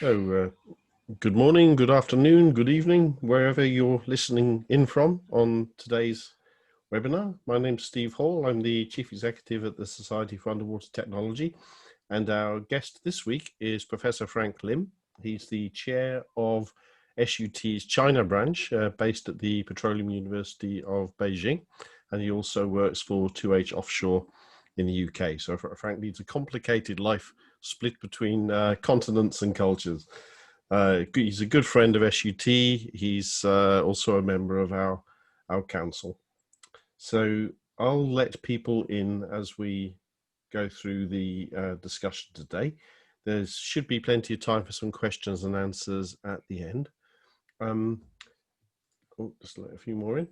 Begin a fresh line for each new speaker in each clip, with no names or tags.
Good morning, good afternoon, good evening, wherever you're listening in from on today's webinar. My name's Steve Hall. I'm the Chief Executive at the Society for Underwater Technology, and our guest this week is Professor Frank Lim. He's the chair of SUT's China branch, based at the Petroleum University of Beijing, and he also works for 2H Offshore in the UK. So Frank leads a complicated life split between continents and cultures. He's a good friend of SUT. He's also a member of our council. So I'll let people in as we go through the discussion today. There should be plenty of time for some questions and answers at the end. Just let a few more in.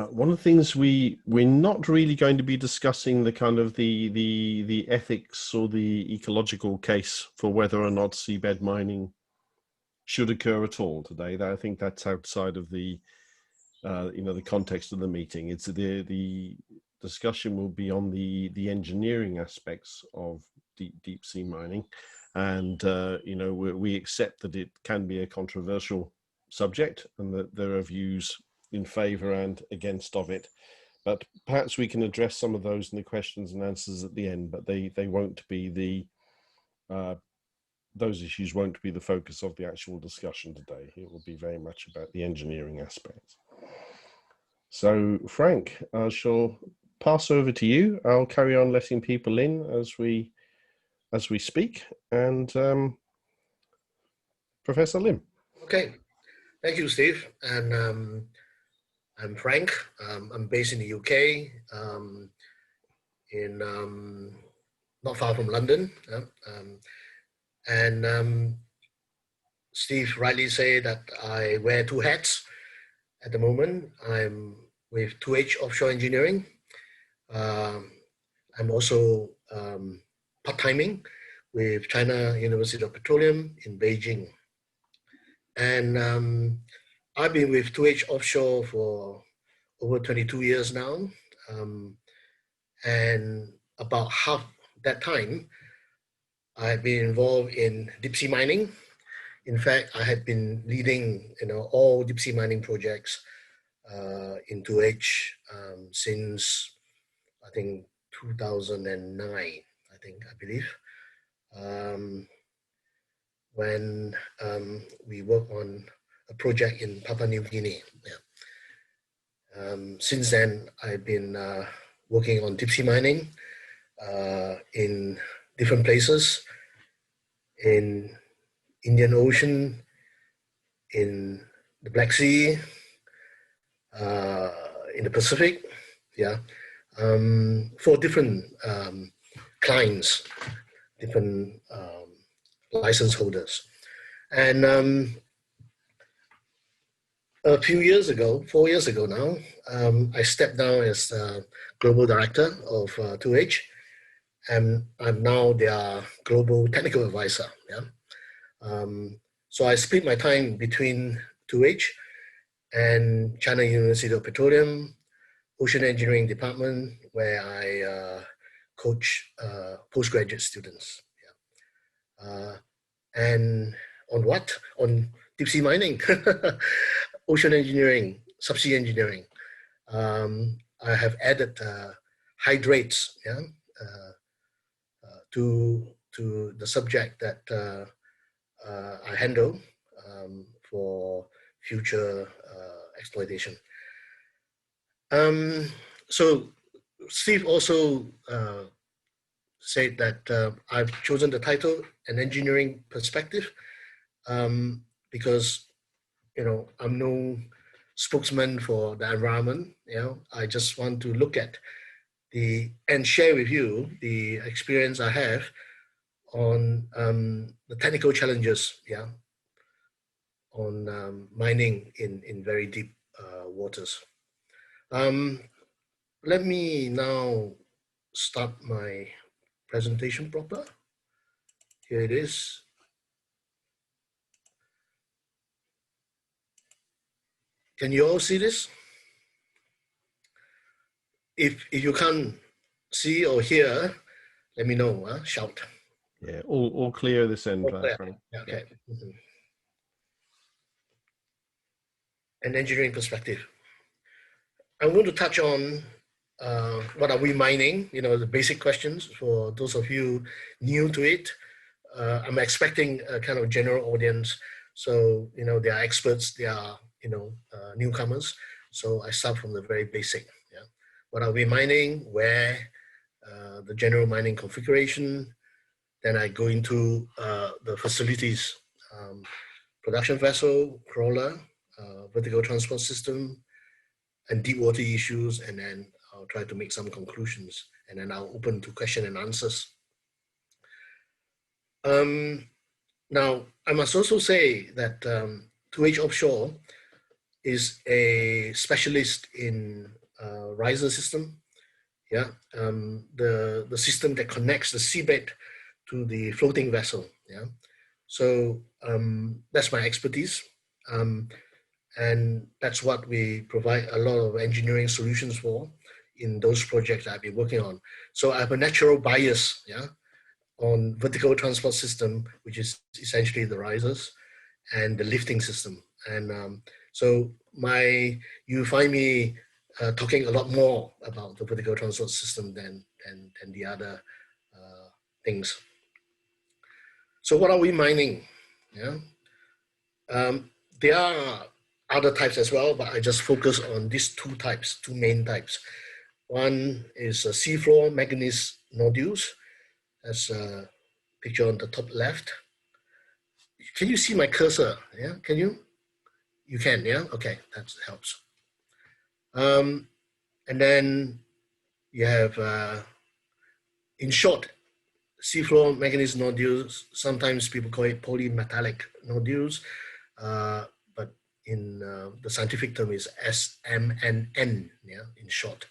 One of the things we're not really going to be discussing the kind of the ethics or the ecological case for whether or not seabed mining should occur at all today. I think that's outside of the the context of the meeting. It's the discussion will be on the engineering aspects of deep sea mining, and we accept that it can be a controversial subject and that there are views in favor and against of it, but perhaps we can address some of those in the questions and answers at the end, but they won't be those issues won't be the focus of the actual discussion today. It will be very much about the engineering aspects. So Frank, I shall pass over to you. I'll carry on letting people in as we speak, and Professor Lim.
Okay, thank you, Steve. And I'm Frank. I'm based in the UK, in not far from London. Steve rightly said that I wear two hats at the moment. I'm with 2H Offshore Engineering. I'm also part-timing with China University of Petroleum in Beijing. And I've been with 2H Offshore for over 22 years now. And about half that time, I've been involved in deep-sea mining. In fact, I had been leading all deep-sea mining projects in 2H since, I think, 2009, I believe. When we worked on a project in Papua New Guinea. Yeah. Since then, I've been working on deep sea mining in different places, in Indian Ocean, in the Black Sea, in the Pacific, yeah, for different clients, different license holders. And a few years ago, 4 years ago now, I stepped down as global director of 2H, and I'm now their global technical advisor. Yeah. So I split my time between 2H and China University of Petroleum Ocean Engineering Department, where I coach postgraduate students. Yeah. And on what? On deep sea mining, ocean engineering, subsea engineering. I have added hydrates, yeah, to the subject that I handle for future exploitation. So Steve also said that I've chosen the title An Engineering Perspective because I'm no spokesman for the environment. I just want to look at and share with you the experience I have on the technical challenges, yeah, on mining in very deep waters. Let me now start my presentation proper. Here it is. Can you all see this? If you can't see or hear, let me know, shout.
Yeah, all clear this end,
Oh, yeah.
Frank.
Yeah,
Yeah.
okay. Mhm. An engineering perspective. I'm going to touch on what are we mining, the basic questions for those of you new to it. I'm expecting a kind of general audience. So, they are experts, they are, newcomers. So I start from the very basic. Yeah. What are we mining? Where? The general mining configuration. Then I go into the facilities, um, production vessel, crawler, vertical transport system, and deep water issues. And then I'll try to make some conclusions. And then I'll open to question and answers. Now, I must also say that 2H Offshore is a specialist in riser system. Yeah, the system that connects the seabed to the floating vessel. Yeah, so that's my expertise, and that's what we provide a lot of engineering solutions for in those projects I've been working on. So I have a natural bias, yeah, on vertical transport system, which is essentially the risers and the lifting system. And so you find me talking a lot more about the vertical transport system than the other things. So what are we mining? Yeah, there are other types as well, but I just focus on these two main types. One is seafloor manganese nodules. That's a picture on the top left. Can you see my cursor? Yeah, can you? You can, yeah? Okay, that helps. And then you have, in short, seafloor manganese nodules. Sometimes people call it polymetallic nodules, but in the scientific term is SMNN, yeah, in short.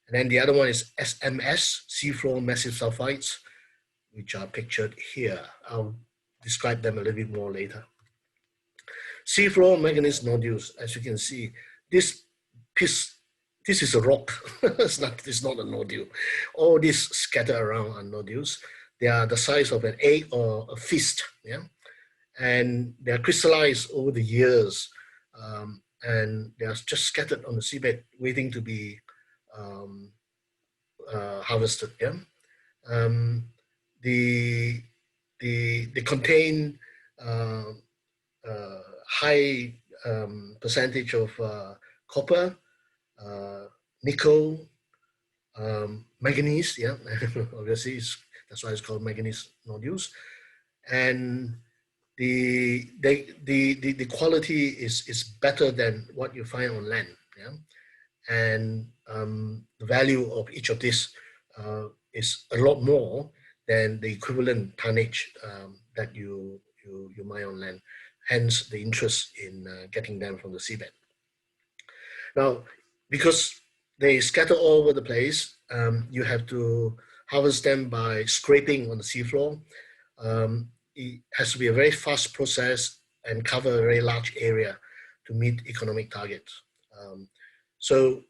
And then the other one is SMS, seafloor massive sulfides, which are pictured here. I'll describe them a little bit more later. Seafloor manganese nodules, as you can see, this piece, this is a rock. it's not a nodule. All these scattered around are nodules. They are the size of an egg or a fist, yeah, and they are crystallized over the years, and they are just scattered on the seabed, waiting to be um, harvested. Yeah, um, the they contain uh, high percentage of copper, nickel, manganese. Yeah, obviously that's why it's called manganese nodules. And the quality is better than what you find on land. Yeah, and the value of each of these is a lot more than the equivalent tonnage that you mine on land. Hence, the interest in getting them from the seabed. Now, because they scatter all over the place, you have to harvest them by scraping on the seafloor. It has to be a very fast process and cover a very large area to meet economic targets. So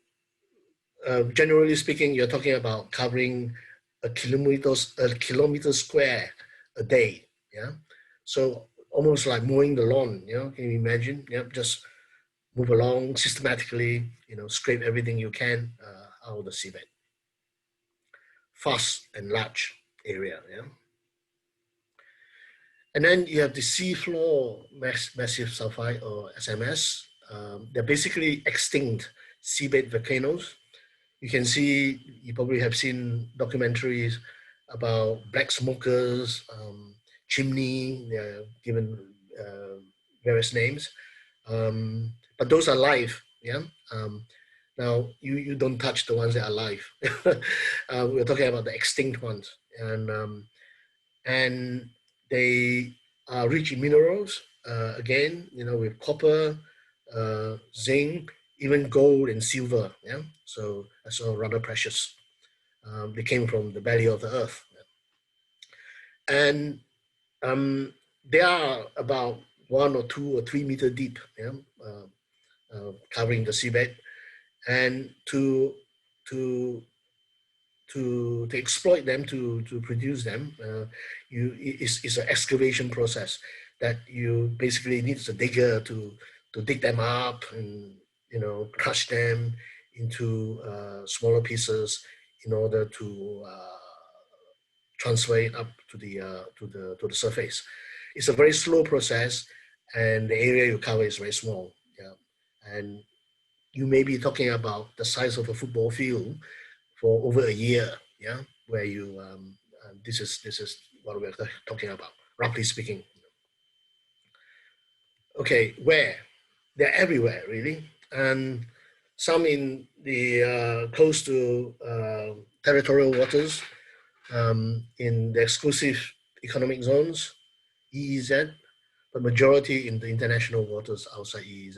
generally speaking, you're talking about covering a kilometer square a day. Yeah, so almost like mowing the lawn. Can you imagine? Yeah, just move along systematically. Scrape everything you can out of the seabed. Fast and large area. Yeah, and then you have the seafloor massive sulfide or SMS. They're basically extinct seabed volcanoes. You can see, you probably have seen documentaries about black smokers, chimney, they're given various names. But those are live, yeah? Now, you don't touch the ones that are live. We're talking about the extinct ones. And they are rich in minerals, again, with copper, zinc, even gold and silver. Yeah, so that's all rather precious. They came from the belly of the earth, and they are about 1 or 2 or 3 meter deep. Yeah, covering the seabed, and to to exploit them, to produce them, it's an excavation process that you basically need a digger to dig them up and crush them into smaller pieces in order to transfer it up to the surface. It's a very slow process, and the area you cover is very small. Yeah, and you may be talking about the size of a football field for over a year. Yeah, where you this is what we're talking about, roughly speaking. Okay, where? They're everywhere, really, and some in the close to territorial waters, in the exclusive economic zones, EEZ, but majority in the international waters outside EEZ.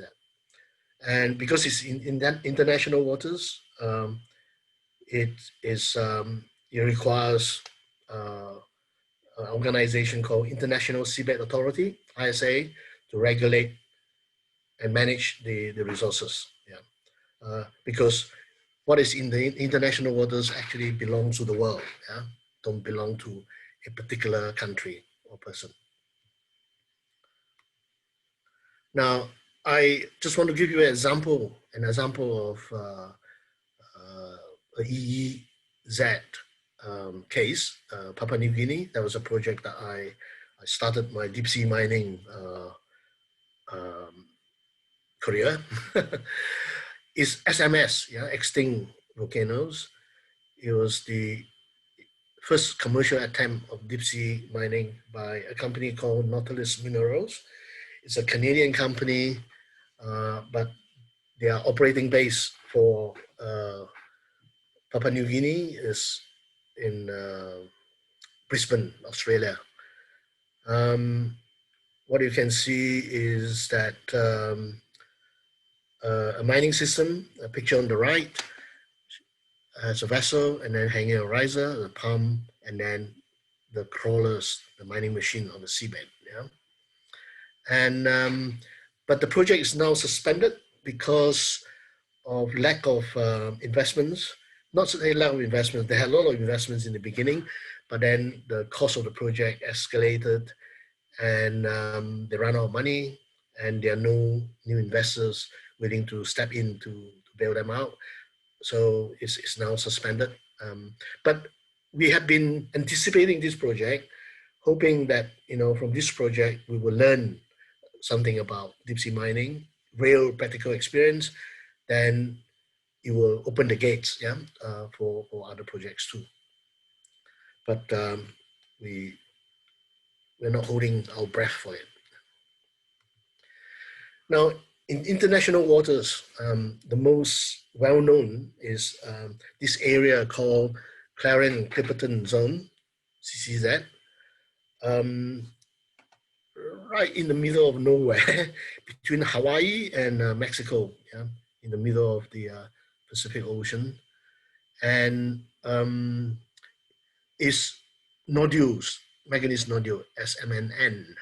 And because it's in that international waters, it is it requires an organization called International Seabed Authority, ISA, to regulate and manage the resources. Yeah, because what is in the international waters actually belongs to the world. Yeah, don't belong to a particular country or person. Now, I just want to give you an example of a EEZ case, Papua New Guinea. That was a project that I started my Deepsea Mining career. Is SMS, yeah, extinct volcanoes. It was the first commercial attempt of deep sea mining by a company called Nautilus Minerals. It's a Canadian company, but their operating base for Papua New Guinea is in Brisbane, Australia. What you can see is that a mining system, a picture on the right, has a vessel and then hanging a riser, a pump, and then the crawlers, the mining machine on the seabed. Yeah, and but the project is now suspended because of lack of investments. Not to say lack of investments. They had a lot of investments in the beginning, but then the cost of the project escalated, and they ran out of money, and there are no new investors willing to step in to bail them out. So it's now suspended. But we have been anticipating this project, hoping that from this project we will learn something about deep sea mining, real practical experience. Then it will open the gates, yeah, for other projects too. But we're not holding our breath for it. Now, in international waters, the most well-known is this area called Clarion-Clipperton Zone, CCZ, right in the middle of nowhere, between Hawaii and Mexico, yeah, in the middle of the Pacific Ocean, and is nodules, manganese nodule, SMNN.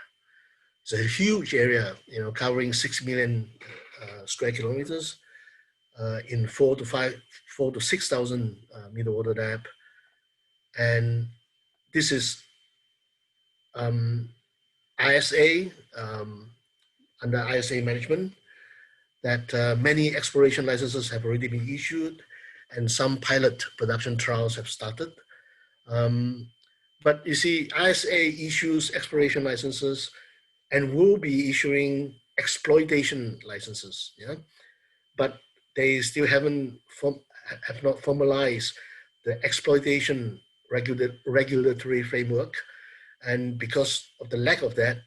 It's a huge area, covering 6 million square kilometers in 4 to 6,000 meter water depth. And this is ISA, under ISA management, that many exploration licenses have already been issued and some pilot production trials have started. But you see, ISA issues exploration licenses and will be issuing exploitation licenses. Yeah, but they still have not formalized the exploitation regulatory framework, and because of the lack of that,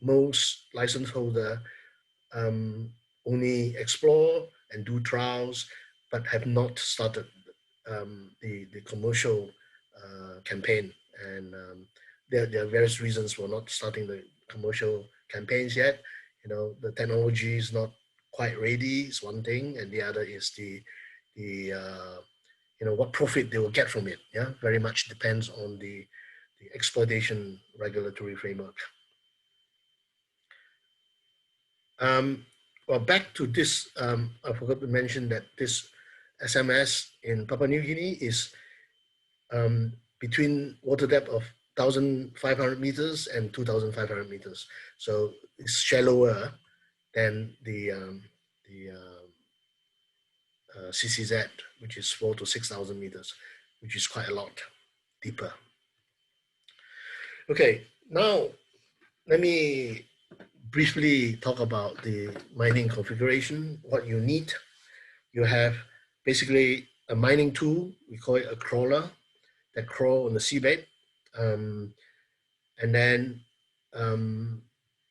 most license holder only explore and do trials, but have not started the commercial campaign. And there are various reasons for not starting the commercial campaigns yet. The technology is not quite ready is one thing, and the other is the what profit they will get from it. Yeah, very much depends on the exploitation regulatory framework. Well, back to this, I forgot to mention that this SMS in Papua New Guinea is between water depth of 1,500 meters and 2,500 meters. So it's shallower than the CCZ, which is 4,000 to 6,000 meters, which is quite a lot deeper. Okay, now let me briefly talk about the mining configuration, what you need. You have basically a mining tool, we call it a crawler, that crawl on the seabed. And then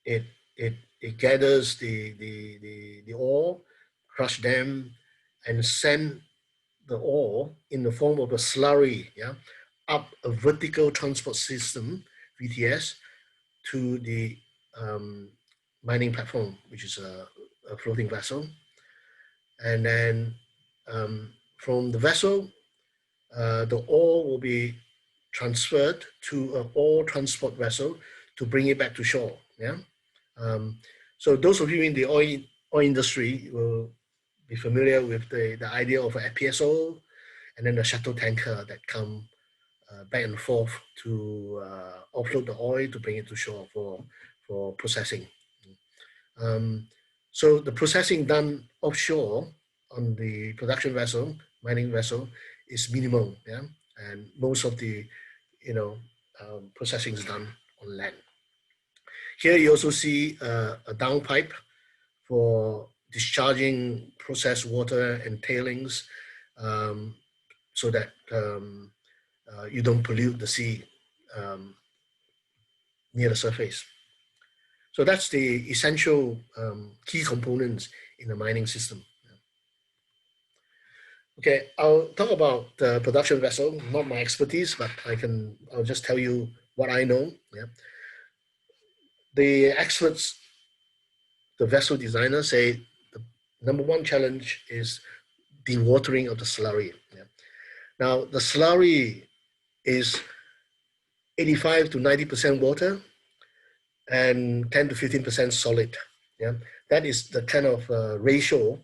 it gathers the ore, crush them, and send the ore in the form of a slurry, up a vertical transport system, VTS, to the mining platform, which is a floating vessel. And then from the vessel, the ore will be transferred to an ore transport vessel to bring it back to shore. So those of you in the oil industry will be familiar with the idea of an FPSO and then the shuttle tanker that come back and forth to offload the oil to bring it to shore for processing. So the processing done offshore on the production vessel, mining vessel, is minimal, and most of the processing is done on land. Here you also see a downpipe for discharging processed water and tailings, so that you don't pollute the sea near the surface. So that's the essential key components in the mining system. Okay, I'll talk about the production vessel, not my expertise, but I'll just tell you what I know. The experts, the vessel designers, say the number one challenge is dewatering of the slurry. Now, the slurry is 85 to 90% water and 10 to 15% solid. That is the kind of ratio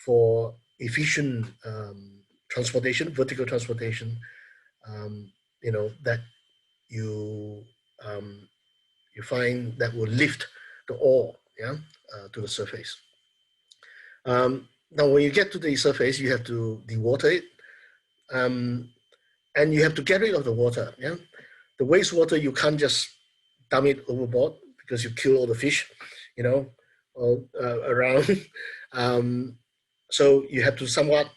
for efficient transportation, vertical transportation, that you find that will lift the ore to the surface. Now, when you get to the surface, you have to dewater it, and you have to get rid of the water. The wastewater, you can't just dump it overboard because you kill all the fish, around. So you have to somewhat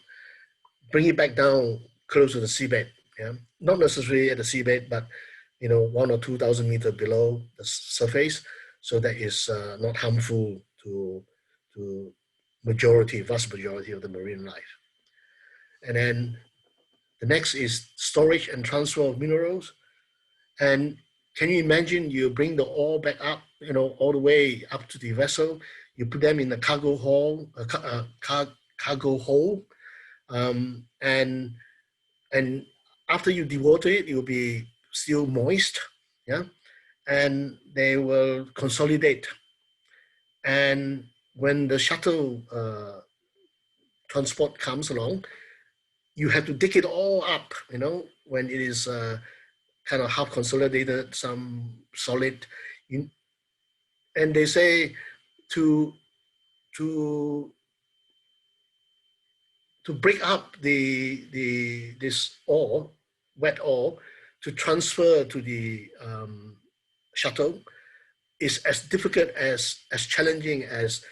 bring it back down close to the seabed. Not necessarily at the seabed, but 1,000 or 2,000 meters below the surface, so that is not harmful to vast majority of the marine life. And then the next is storage and transfer of minerals. And can you imagine you bring the ore back up, all the way up to the vessel, you put them in the cargo hold, and after you dewater it, it will be still moist, and they will consolidate. And when the shuttle transport comes along, you have to dig it all up, when it is kind of half consolidated, some solid. And they say to break up this ore, wet ore, to transfer to the shuttle is as difficult, as challenging as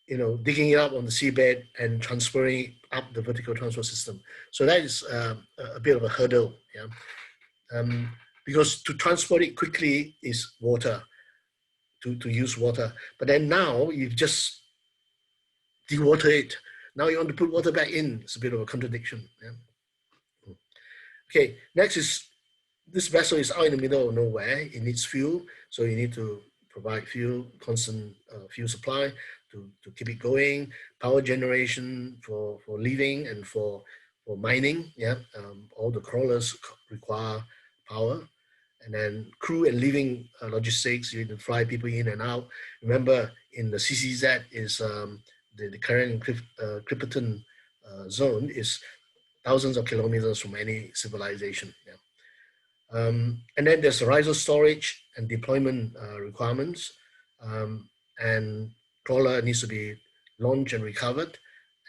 digging it up on the seabed and transferring up the vertical transport system. So that is a bit of a hurdle, because to transport it quickly is water, to use water. But then now you've just dewater it. Now you want to put water back in. It's a bit of a contradiction. Okay, next is, this vessel is out in the middle of nowhere. It needs fuel, so you need to provide fuel, constant fuel supply to keep it going. Power generation for living and for mining. All the crawlers require power. And then crew and living logistics, you need to fly people in and out. Remember, in the CCZ is the current Clipperton zone is thousands of kilometers from any civilization. Yeah. And then there's the riser storage and deployment requirements. And crawler needs to be launched and recovered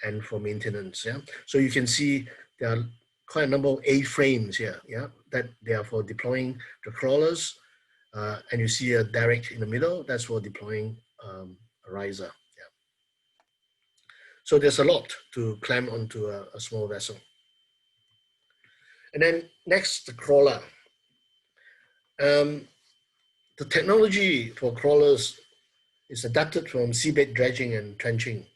and for maintenance. Yeah. So you can see there are quite a number of A-frames here, yeah, that they are for deploying the crawlers. And you see a derrick in the middle, that's for deploying a riser. Yeah. So there's a lot to climb onto a small vessel. And then next, the crawler. The technology for crawlers is adapted from seabed dredging and trenching.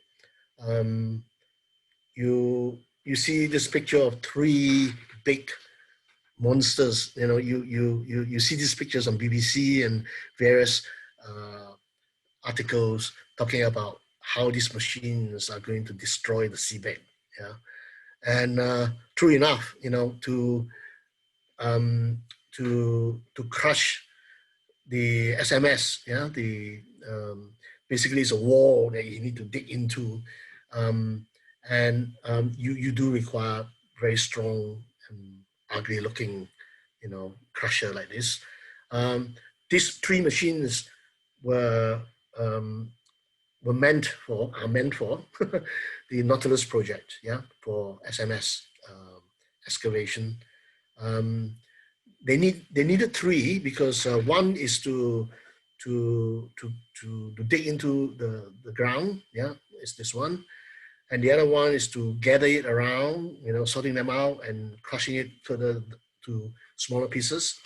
You see this picture of three big monsters. You know, you see these pictures on BBC and various articles talking about how these machines are going to destroy the seabed. Yeah, and true enough, you know, to crush the SMS, yeah, basically it's a wall that you need to dig into, you do require very strong and ugly looking, you know, crusher like this. These three machines were are meant for the Nautilus project, yeah, for SMS excavation. They needed three because one is to dig into the ground, yeah, is this one, and the other one is to gather it around, you know, sorting them out and crushing it further to smaller pieces,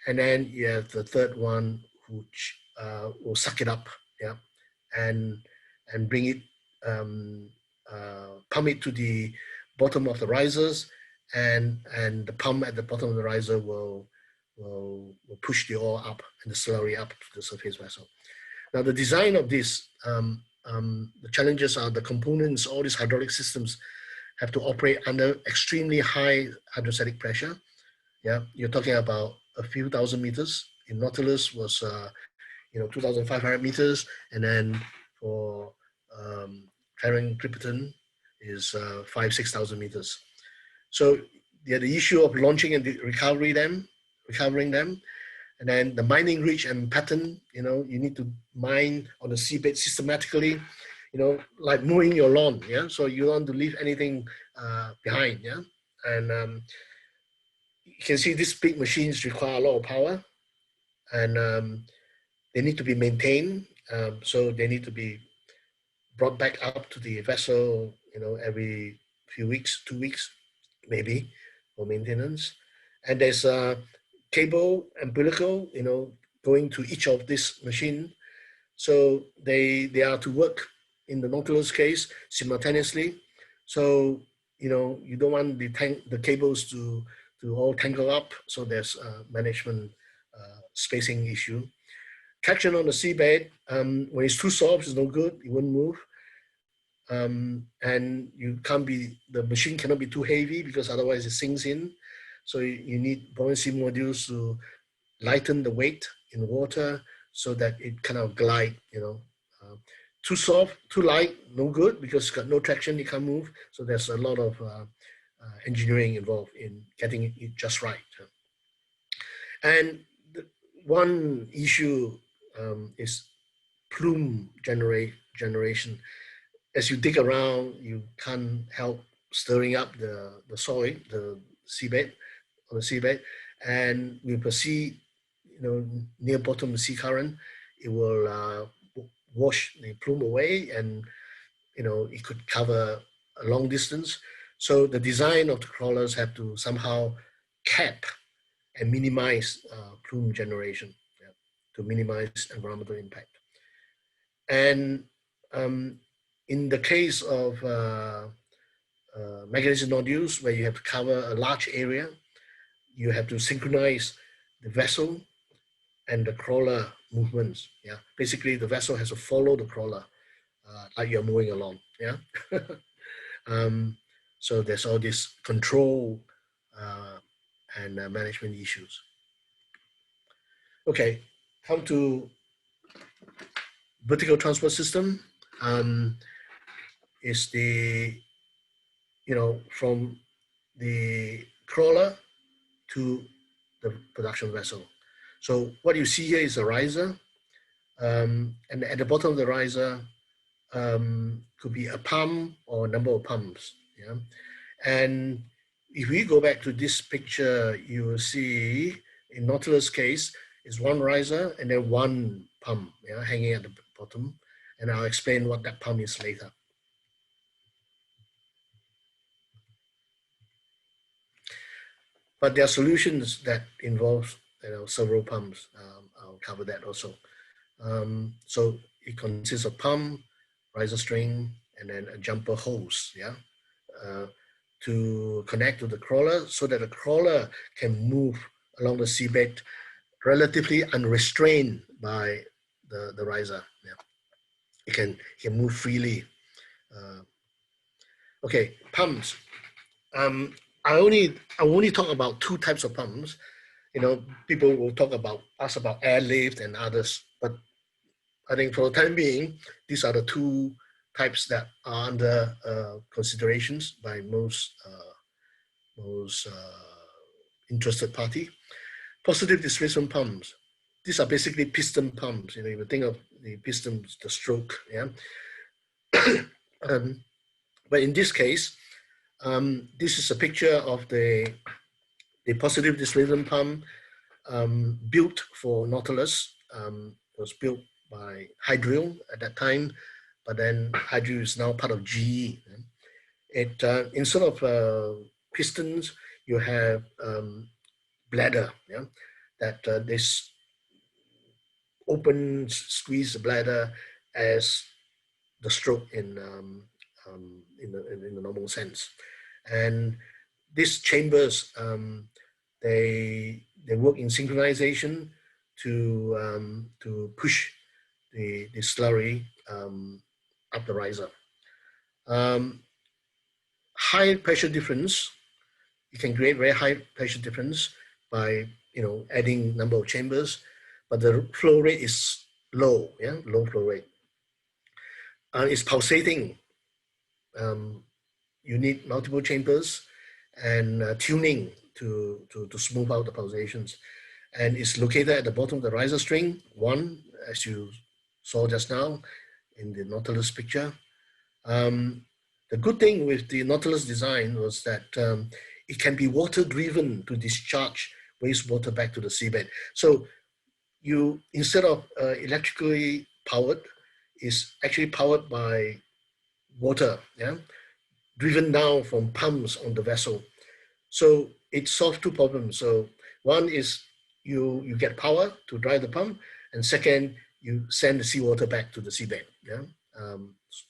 and then you have the third one which will suck it up, yeah, and bring it, pump it to the bottom of the risers, and the pump at the bottom of the riser will push the ore up and the slurry up to the surface vessel. Now the design of this, the challenges are the components, all these hydraulic systems have to operate under extremely high hydrostatic pressure. Yeah, you're talking about a few thousand meters. In Nautilus was 2,500 meters, and then for Clarion Clipperton is 6,000 meters. So yeah, the issue of launching and recovering them, and then the mining reach and pattern. You know, you need to mine on the seabed systematically. You know, like mowing your lawn. Yeah, so you don't want to leave anything behind. Yeah, and you can see these big machines require a lot of power, and they need to be maintained. So they need to be brought back up to the vessel, you know, every few weeks, 2 weeks, maybe, for maintenance. And there's a cable umbilical, you know, going to each of this machine. So they are to work in the Nautilus case simultaneously. So, you know, you don't want the cables to all tangle up. So there's a management spacing issue. Traction on the seabed, when it's too soft, it's no good, it won't move. And the machine cannot be too heavy because otherwise it sinks in. So you need buoyancy modules to lighten the weight in water so that it kind of glide, you know. Too soft, too light, no good because it's got no traction, it can't move. So there's a lot of engineering involved in getting it just right. And one issue is plume generation. As you dig around, you can't help stirring up the soil, the seabed, on the seabed, and with a sea, you know, near bottom sea current, it will wash the plume away, and you know it could cover a long distance. So the design of the crawlers have to somehow cap and minimize plume generation, yeah, to minimize environmental impact. And in the case of manganese nodules, where you have to cover a large area, you have to synchronize the vessel and the crawler movements. Yeah, basically the vessel has to follow the crawler like you're moving along. Yeah, so there's all this control and management issues. Okay, come to vertical transport system. Is the from the crawler to the production vessel. So what you see here is a riser, and at the bottom of the riser could be a pump or a number of pumps. Yeah, and if we go back to this picture, you will see in Nautilus case is one riser and then one pump, yeah, hanging at the bottom, and I'll explain what that pump is later. But there are solutions that involve several pumps. I'll cover that also. So it consists of pump, riser string, and then a jumper hose, yeah, to connect to the crawler so that the crawler can move along the seabed relatively unrestrained by the riser. Yeah. It can move freely. Okay, pumps. I only talk about two types of pumps. People will ask about airlift and others, but I think for the time being, these are the two types that are under considerations by most interested party. Positive displacement pumps. These are basically piston pumps. You would think of the piston, the stroke. Yeah. But in this case, this is a picture of the positive displacement pump built for Nautilus. It was built by Hydril at that time, but then Hydril is now part of GE. It instead of pistons, you have bladder, yeah, that this open squeeze the bladder as the stroke in the normal sense, and these chambers they work in synchronization to push the slurry up the riser. High pressure difference, you can create very high pressure difference by adding number of chambers, but the flow rate is low, yeah, low flow rate. It's pulsating. You need multiple chambers and tuning to smooth out the pulsations. And it's located at the bottom of the riser string, one, as you saw just now in the Nautilus picture. The good thing with the Nautilus design was that it can be water driven to discharge wastewater back to the seabed. So you, instead of electrically powered, is actually powered by water, yeah, driven down from pumps on the vessel. So it solves two problems. So one is you get power to drive the pump, and second, you send the seawater back to the seabed. Yeah,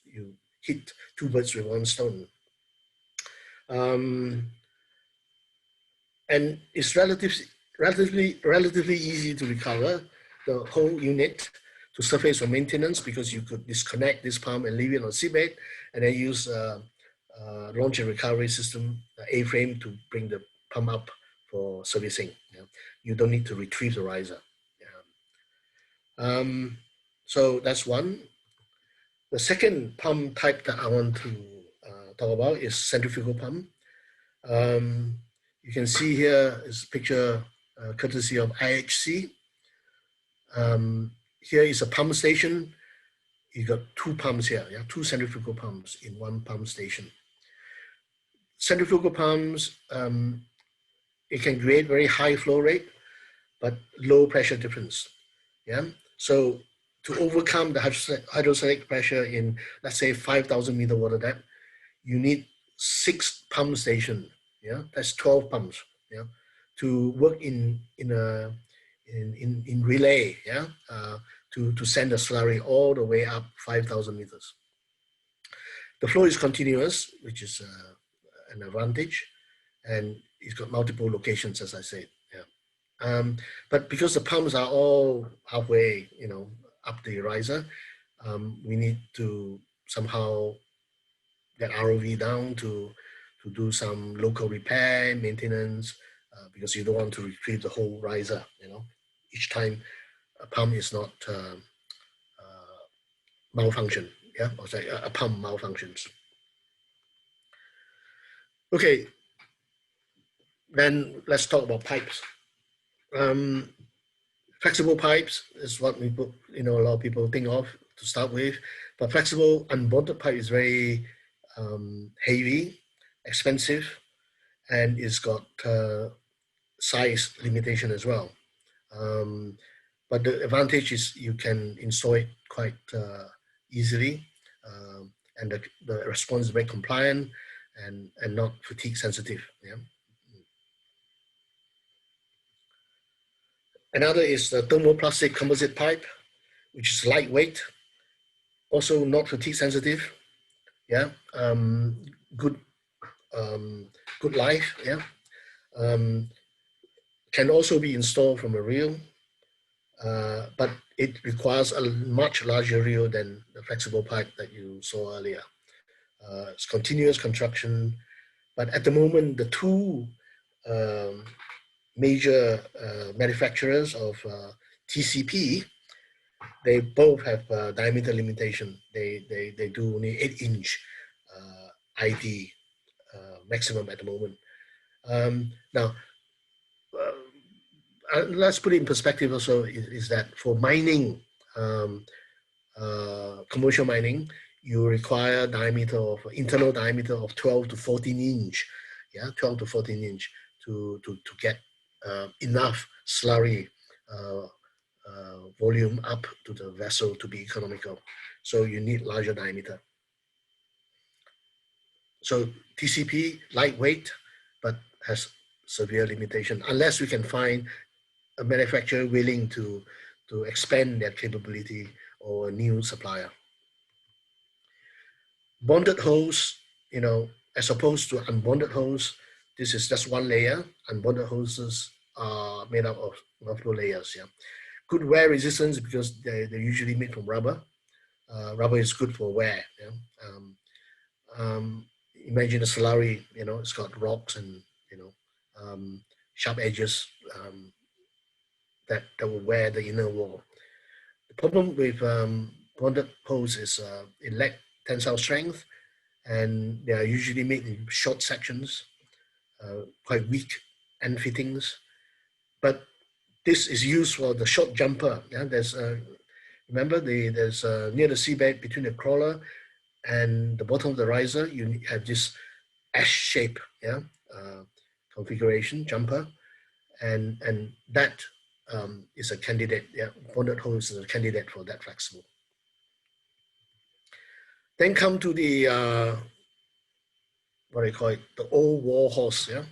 you hit two birds with one stone. And it's relatively easy to recover the whole unit to surface for maintenance, because you could disconnect this pump and leave it on seabed, and then use launch and recovery system, A-frame, to bring the pump up for servicing. Yeah. You don't need to retrieve the riser. Yeah. So that's one. The second pump type that I want to talk about is centrifugal pump. You can see here is a picture courtesy of IHC. Here is a pump station. You got two pumps here, yeah, two centrifugal pumps in one pump station. Centrifugal pumps, it can create very high flow rate, but low pressure difference. Yeah. So to overcome the hydrostatic pressure in, let's say, 5,000 meter water depth, you need 6 pump stations. Yeah, that's 12 pumps. Yeah, to work in relay. Yeah, to send the slurry all the way up 5,000 meters. The flow is continuous, which is an advantage, and it's got multiple locations, as I said. Yeah. But because the pumps are all halfway, up the riser, we need to somehow get ROV down to do some local repair, maintenance, because you don't want to retrieve the whole riser, each time a pump is not malfunction, yeah, or say a pump malfunctions. Okay, then let's talk about pipes. Flexible pipes is what people, a lot of people think of to start with, but flexible unbonded pipe is very heavy, expensive, and it's got size limitation as well. But the advantage is you can install it quite easily, and the response is very compliant and not fatigue sensitive. Yeah. Another is the thermoplastic composite pipe, which is lightweight, also not fatigue sensitive. Yeah, good good life. Yeah, um, can also be installed from a reel, but it requires a much larger reel than the flexible pipe that you saw earlier. It's continuous construction, but at the moment, the two um, major manufacturers of TCP, they both have diameter limitation. They do only 8-inch ID maximum at the moment. Now, let's put it in perspective also is that for mining, um, commercial mining, you require internal diameter of 12 to 14 inch, yeah, 12 to 14 inch to get enough slurry volume up to the vessel to be economical. So you need larger diameter. So TCP, lightweight, but has severe limitation unless we can find a manufacturer willing to expand their capability or a new supplier. Bonded hose, as opposed to unbonded hose, this is just one layer. Unbonded hoses are made up of multiple layers. Yeah, good wear resistance because they're usually made from rubber. Rubber is good for wear. Yeah? Imagine a slurry. It's got rocks and um, sharp edges that will wear the inner wall. The problem with bonded hose is it lacks tensile strength, and they are usually made in short sections, quite weak end fittings. But this is used for the short jumper. Yeah, remember there's near the seabed between the crawler and the bottom of the riser, you have this S shape, yeah, configuration jumper, and that is a candidate. Yeah, bonded hose is a candidate for that flexible. Then come to the what I call it, the old war horse, yeah,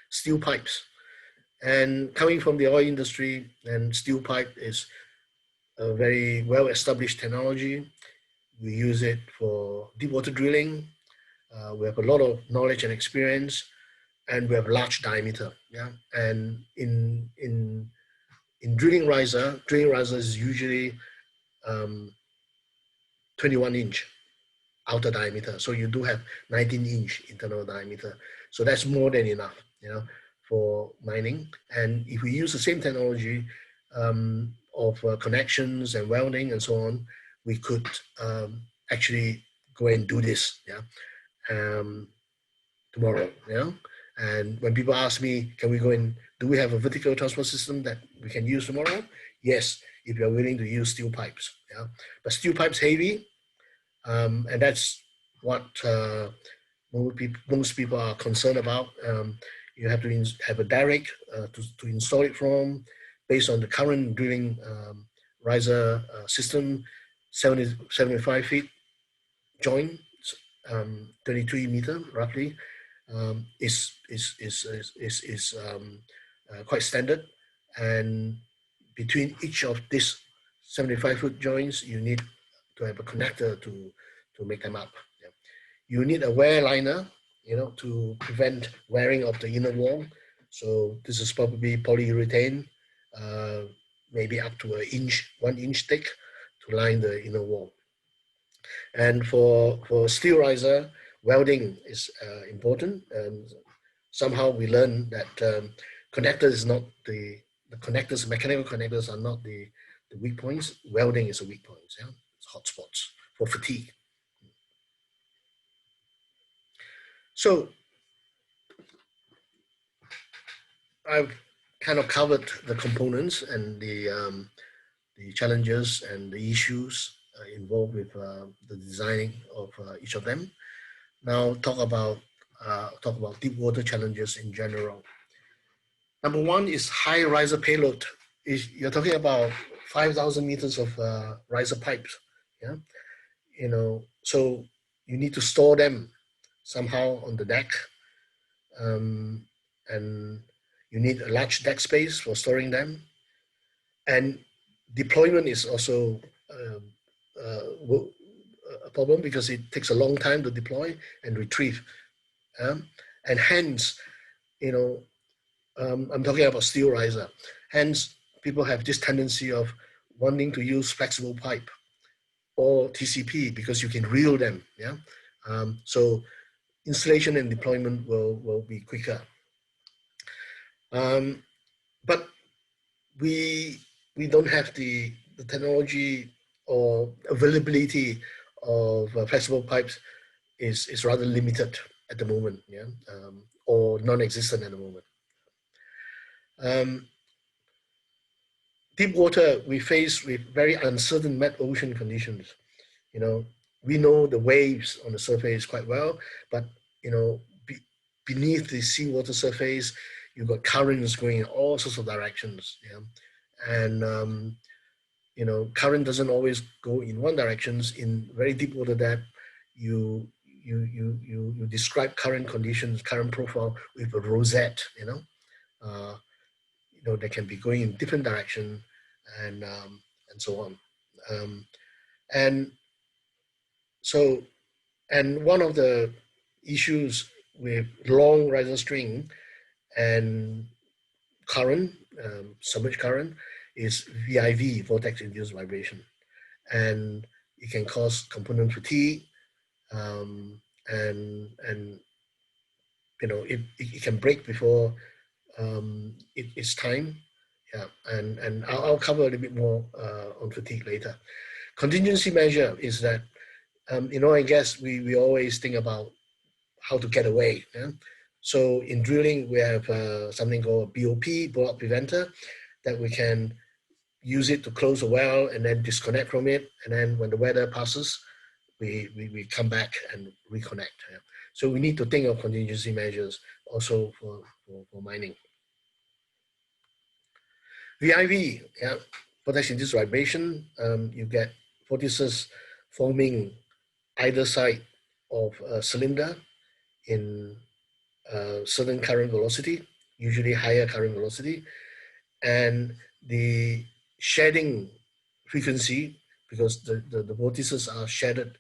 steel pipes. And coming from the oil industry, and steel pipe is a very well-established technology. We use it for deep water drilling. We have a lot of knowledge and experience, and we have large diameter. Yeah, and in drilling riser is usually 21 inch outer diameter. So you do have 19-inch internal diameter. So that's more than enough, for mining. And if we use the same technology of connections and welding and so on, we could actually go and do this, tomorrow, And when people ask me, can we go and do we have a vertical transport system that we can use tomorrow? Yes, if you're willing to use steel pipes, But steel pipes heavy, and that's what most people are concerned about. You have to have a derrick to install it from, based on the current drilling riser system, 75 feet joint, 23 meter roughly, is quite standard. And between each of these 75-foot joints, you need to have a connector to make them up. Yeah. You need a wear liner, to prevent wearing of the inner wall. So this is probably polyurethane, maybe up to 1 inch thick, to line the inner wall. And for steel riser, welding is important. And somehow we learned that connectors is not the connectors, mechanical connectors are not the weak points. Welding is a weak point. Yeah, it's hotspots for fatigue. So I've kind of covered the components and the challenges and the issues involved with the designing of each of them. Now talk about deep water challenges in general. Number one is high riser payload. You're talking about 5,000 meters of riser pipes. Yeah, so you need to store them somehow on the deck, and you need a large deck space for storing them. And deployment is also a problem because it takes a long time to deploy and retrieve. And hence, you know, I'm talking about steel riser. Hence, people have this tendency of wanting to use flexible pipe or TCP because you can reel them. Yeah. So installation and deployment will be quicker. But we don't have the technology or availability of flexible pipes is rather limited at the moment, yeah, or non-existent at the moment. Deep water, we face with very uncertain mid ocean conditions. You know, we know the waves on the surface quite well, but you know, beneath the seawater surface, you've got currents going in all sorts of directions. Yeah, and you know, current doesn't always go in one direction. In very deep water depth, you describe current conditions, current profile with a rosette. You know, they can be going in different direction, and so on. And so, and one of the issues with long riser string and current, submerged current, is VIV, vortex induced vibration, and it can cause component fatigue, and you know, it can break before it's time. Yeah, and I'll cover a little bit more on fatigue later. Contingency measure is that you know, I guess we always think about how to get away. Yeah? So in drilling, we have something called BOP, blowout preventer, that we can use it to close a well and then disconnect from it. And then when the weather passes, we come back and reconnect. Yeah? So we need to think of contingency measures also for mining. VIV, yeah, vortex induced vibration. You get vortices forming either side of a cylinder in certain current velocity, usually higher current velocity, and the shedding frequency, because the vortices are shedded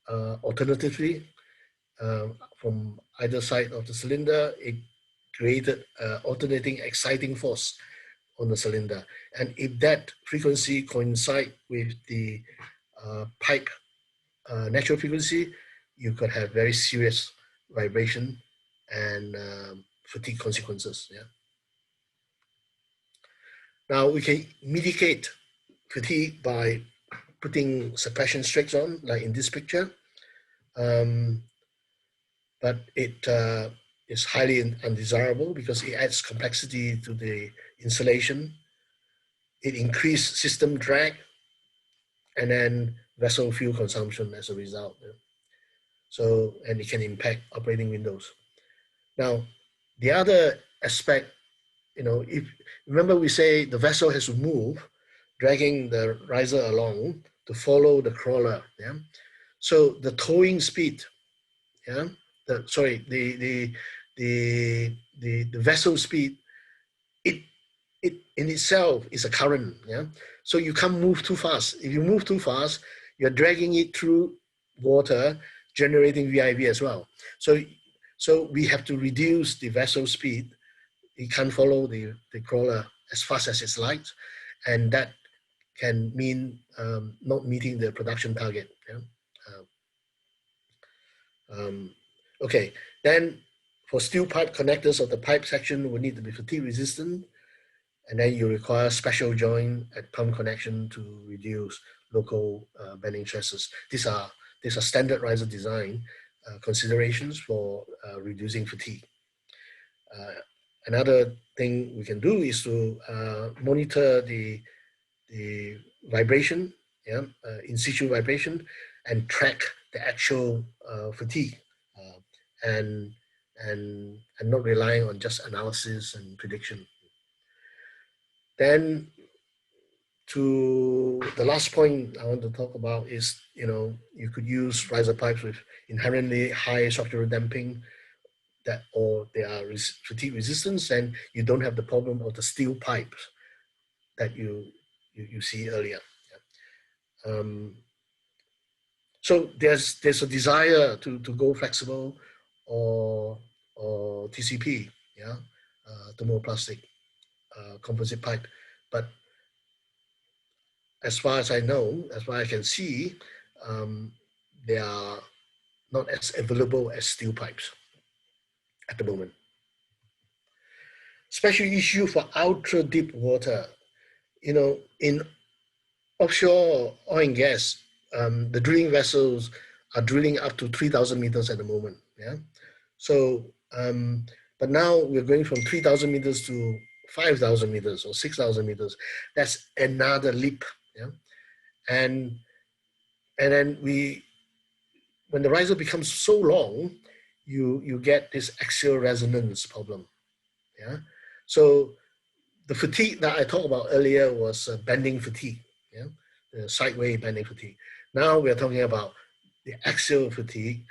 alternatively from either side of the cylinder, it created alternating exciting force on the cylinder. And if that frequency coincide with the pipe natural frequency, you could have very serious vibration and fatigue consequences. Yeah. Now we can mitigate fatigue by putting suppression strips on, like in this picture, but it is highly undesirable because it adds complexity to the installation. It increases system drag, and then vessel fuel consumption as a result. Yeah. So, and it can impact operating windows. Now, the other aspect, you know, if remember we say the vessel has to move, dragging the riser along to follow the crawler. Yeah. So the towing speed, yeah, the vessel speed, it in itself is a current. Yeah. So you can't move too fast. If you move too fast, you're dragging it through water, generating VIV as well. So we have to reduce the vessel speed. It can't follow the crawler as fast as it's liked, and that can mean not meeting the production target. Yeah? Okay, then for steel pipe connectors of the pipe section will need to be fatigue resistant, and then you require special joint at pump connection to reduce local bending stresses. These are standard riser design considerations for reducing fatigue. Another thing we can do is to monitor the vibration, yeah, in situ vibration, and track the actual fatigue, and not relying on just analysis and prediction. Then, to the last point I want to talk about is, you could use riser pipes with inherently high structural damping, or they are fatigue resistance, and you don't have the problem of the steel pipes that you see earlier. Yeah. So there's a desire to go flexible or TCP, yeah, thermoplastic composite pipe, but as far as I know, as far as I can see, they are not as available as steel pipes at the moment. Special issue for ultra deep water. In offshore oil and gas, the drilling vessels are drilling up to 3,000 meters at the moment. Yeah. So, but now we're going from 3,000 meters to 5,000 meters or 6,000 meters. That's another leap. Yeah. And then when the riser becomes so long, you get this axial resonance problem. Yeah. So the fatigue that I talked about earlier was bending fatigue. Yeah. The sideways bending fatigue. Now we're talking about the axial fatigue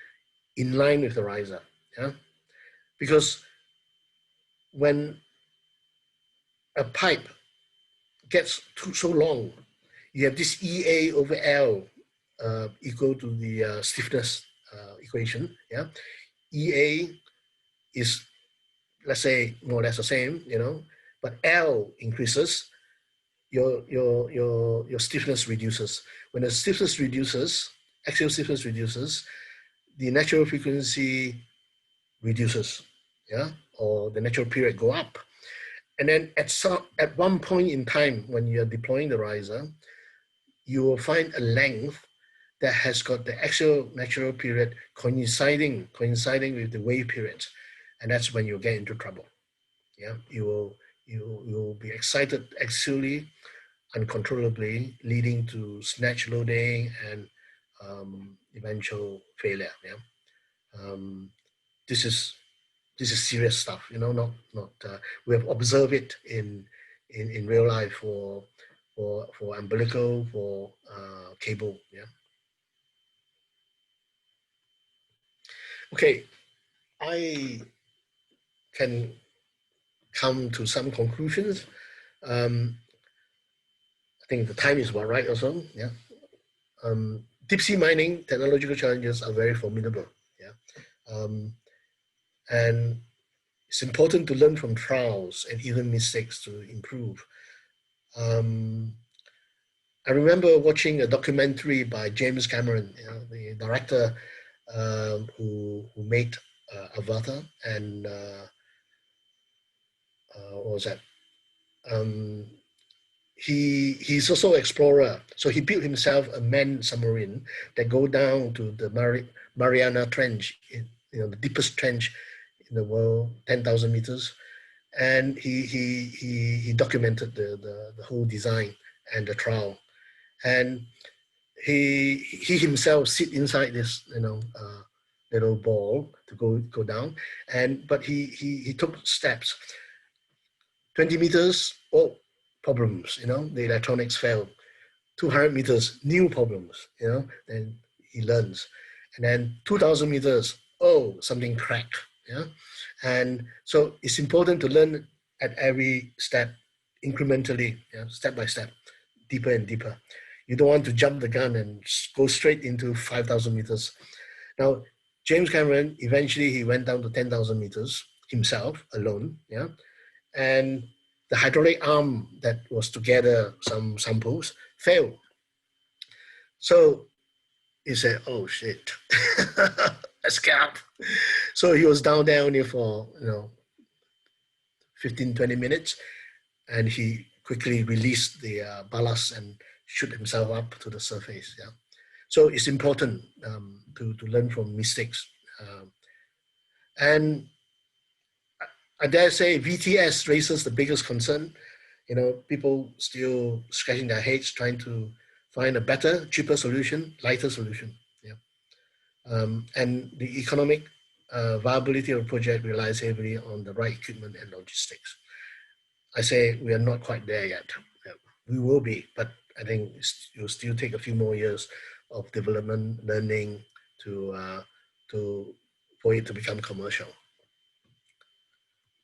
in line with the riser. Yeah. Because when a pipe gets so long, you have this EA over L equal to the stiffness equation. Yeah. EA is, let's say, more or less the same, but L increases, your stiffness reduces. When the stiffness reduces, axial stiffness reduces, the natural frequency reduces, yeah, or the natural period go up. And then at one point in time when you're deploying the riser, you will find a length that has got the actual natural period coinciding with the wave period, and that's when you get into trouble. Yeah, you will be excited axially, uncontrollably, leading to snatch loading and eventual failure. Yeah, this is serious stuff. Not we have observed it in real life for umbilical, for cable. Yeah. Okay, I can come to some conclusions. I think the time is about right also. Yeah. Deep sea mining technological challenges are very formidable. Yeah. And it's important to learn from trials and even mistakes to improve. I remember watching a documentary by James Cameron, the director who made Avatar, and what was that? He's also an explorer, so he built himself a manned submarine that go down to the Mariana Trench, the deepest trench in the world, 10,000 meters, and he documented the whole design and the trial, and he himself sit inside this little ball to go down, but he took steps. 20 meters, oh, problems, the electronics failed. 200 meters, new problems, then he learns. And then 2,000 meters, oh, something cracked, yeah? And so it's important to learn at every step, incrementally, step by step, deeper and deeper. You don't want to jump the gun and go straight into 5,000 meters. Now, James Cameron, eventually he went down to 10,000 meters himself, alone, yeah? And the hydraulic arm that was to gather some samples failed. So he said, oh shit, let's get up. So he was down there only for 15, 20 minutes, and he quickly released the ballast and shoot himself up to the surface. Yeah. So it's important to learn from mistakes. And I dare say VTS raises the biggest concern. You know, people still scratching their heads trying to find a better, cheaper solution, lighter solution. Yeah. And the economic viability of the project relies heavily on the right equipment and logistics. I say we are not quite there yet. Yeah. We will be, but I think it will still take a few more years of development, learning to for it to become commercial.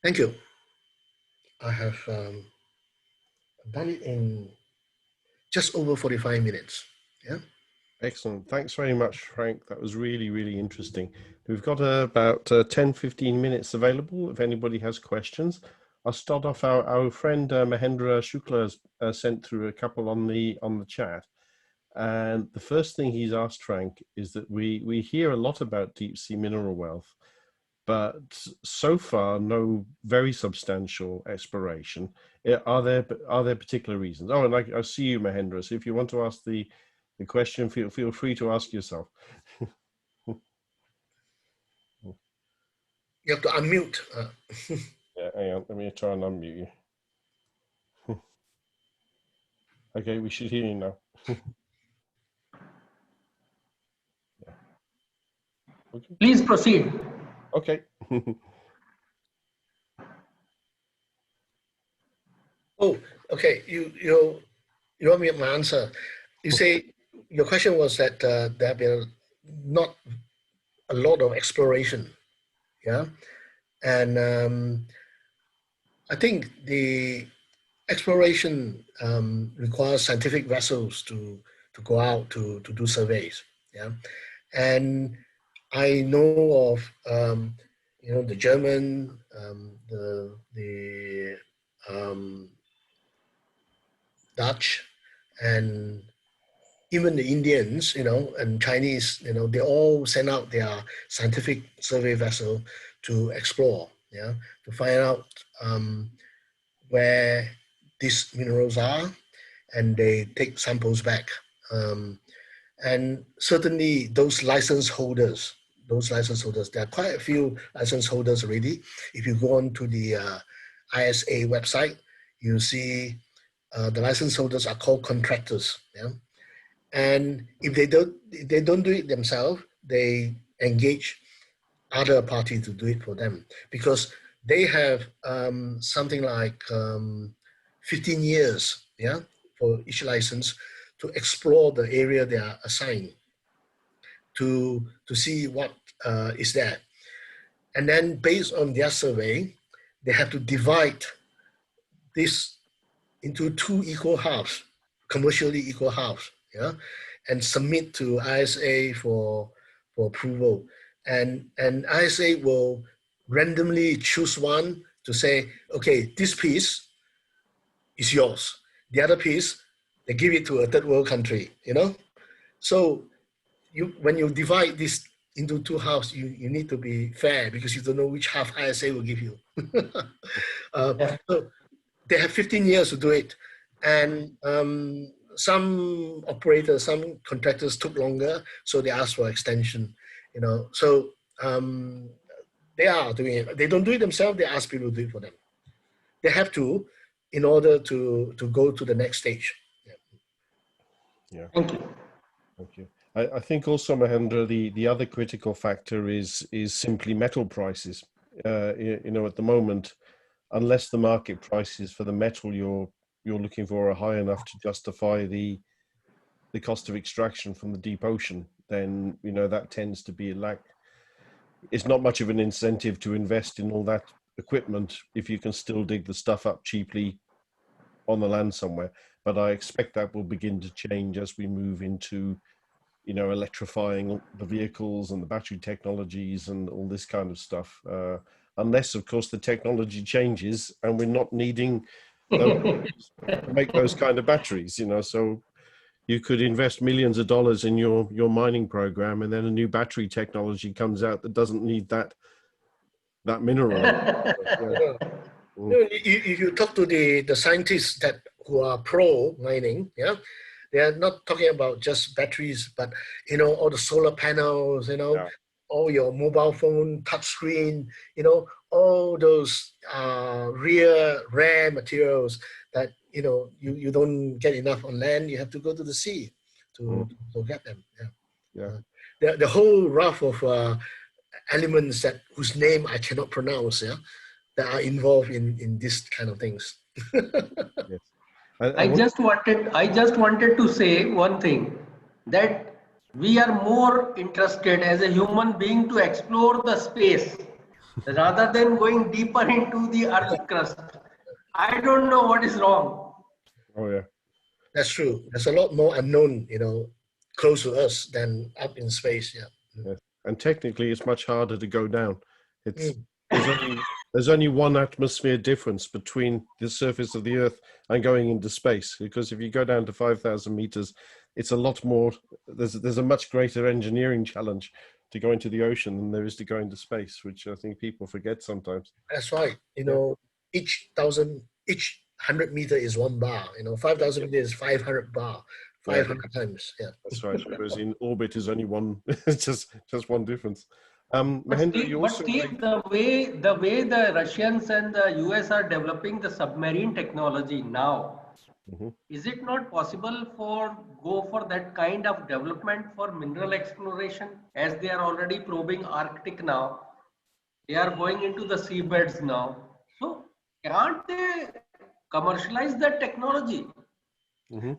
Thank you. I have done it in just over 45 minutes. Yeah.
Excellent. Thanks very much, Frank. That was really, really interesting. We've got about 10, 15 minutes available if anybody has questions. I'll start off. Our friend Mahendra Shukla has sent through a couple on the chat. And the first thing he's asked, Frank, is that we hear a lot about deep sea mineral wealth, but so far no very substantial exploration. Are there particular reasons? Oh, and I see you, Mahendra. So if you want to ask the question, feel free to ask yourself.
You have to unmute.
Yeah, hang on. Let me try and unmute you. Okay, we should hear you now. Yeah. Okay.
Please proceed.
Okay.
Oh, okay. You want me my answer? You say your question was that there have been not a lot of exploration, yeah, and I think the exploration requires scientific vessels to go out to do surveys, yeah, and I know of the German, the Dutch, and even the Indians, and Chinese, they all send out their scientific survey vessel to explore, yeah, to find out where these minerals are, and they take samples back. And certainly those license holders, there are quite a few license holders already. If you go on to the ISA website, you see the license holders are called contractors. Yeah? And if they don't do it themselves, they engage other party to do it for them, because they have something like 15 years, yeah, for each license to explore the area they are assigned to see what is there. And then based on their survey, they have to divide this into two equal halves, commercially equal halves, yeah, and submit to ISA for approval. And ISA will randomly choose one to say, okay, this piece is yours. The other piece, they give it to a third world country, So when you divide this into two halves, you need to be fair, because you don't know which half ISA will give you. So they have 15 years to do it. And some operators, some contractors took longer, so they asked for extension, So they are doing it. They don't do it themselves, they ask people to do it for them. They have to, in order to go to the next stage.
Yeah.
Thank you.
Thank you. I think also, Mahendra, the other critical factor is simply metal prices. At the moment, unless the market prices for the metal you're looking for are high enough to justify the cost of extraction from the deep ocean, then that tends to be it's not much of an incentive to invest in all that equipment if you can still dig the stuff up cheaply on the land somewhere. But I expect that will begin to change as we move into electrifying the vehicles and the battery technologies and all this kind of stuff. Unless, of course, the technology changes and we're not needing to make those kind of batteries, So you could invest millions of dollars in your mining program, and then a new battery technology comes out that doesn't need that mineral.
Yeah. If you talk to the scientists who are pro mining, yeah, they are not talking about just batteries, but all the solar panels,
Yeah.
all your mobile phone, touchscreen, you know, all those rare materials that, you know, you don't get enough on land. You have to go to the sea
Mm.
to get them. Yeah.
Yeah.
The whole raft of elements that whose name I cannot pronounce, yeah, that are involved in this kind of things.
Yes.
I
What?
just wanted to say one thing, that we are more interested as a human being to explore the space rather than going deeper into the earth crust. I don't know what is wrong.
Oh yeah.
That's true. There's a lot more unknown, you know, close to us than up in space. Yeah.
Yes. And technically, it's much harder to go down. It's
Mm.
there's only one atmosphere difference between the surface of the Earth and going into space. Because if you go down to 5,000 meters, it's a lot more. There's a much greater engineering challenge to go into the ocean than there is to go into space, which I think people forget sometimes.
That's right. You
Yeah.
know, each 100 meter is 1 bar. You know, 5,000 meters is 500 bar,
Yeah.
500 times. Yeah.
That's right. Whereas in orbit is only one, it's just one difference. Mahendra, you
But
also
Steve, the way the Russians and the US are developing the submarine technology now,
Mhm.
is it not possible for go for that kind of development for mineral exploration, as they are already probing Arctic now? They are going into the seabeds now. So can't they commercialize that technology?
Mhm.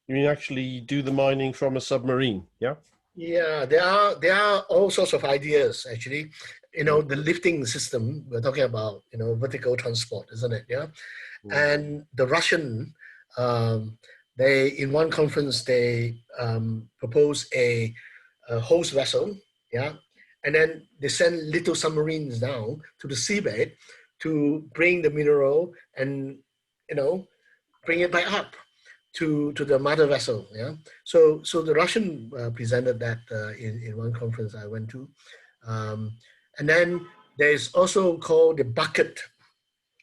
You mean actually do the mining from a submarine? Yeah.
Yeah, there are all sorts of ideas actually. You
Mm.
know, the lifting system we're talking about, you know, vertical transport, isn't it? Yeah.
Mm.
And the Russian, um, they in one conference they proposed a host vessel, yeah, and then they send little submarines down to the seabed to bring the mineral and, you know, bring it back up to the mother vessel. Yeah. So the Russian presented that in one conference I went to, and then there's also called the bucket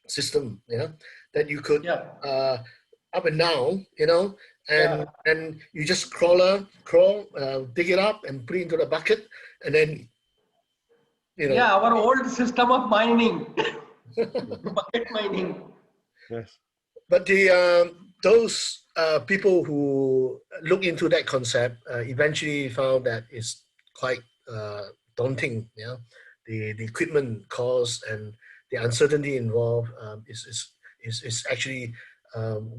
system. Yeah, that you could
Yeah,
uh, up and down. You know.
yeah,
And you just dig it up and put it into the bucket, and then you know.
yeah. Our old system of mining, bucket mining.
But the those people who look into that concept eventually found that it's quite daunting. Yeah, the equipment cost and the uncertainty involved is actually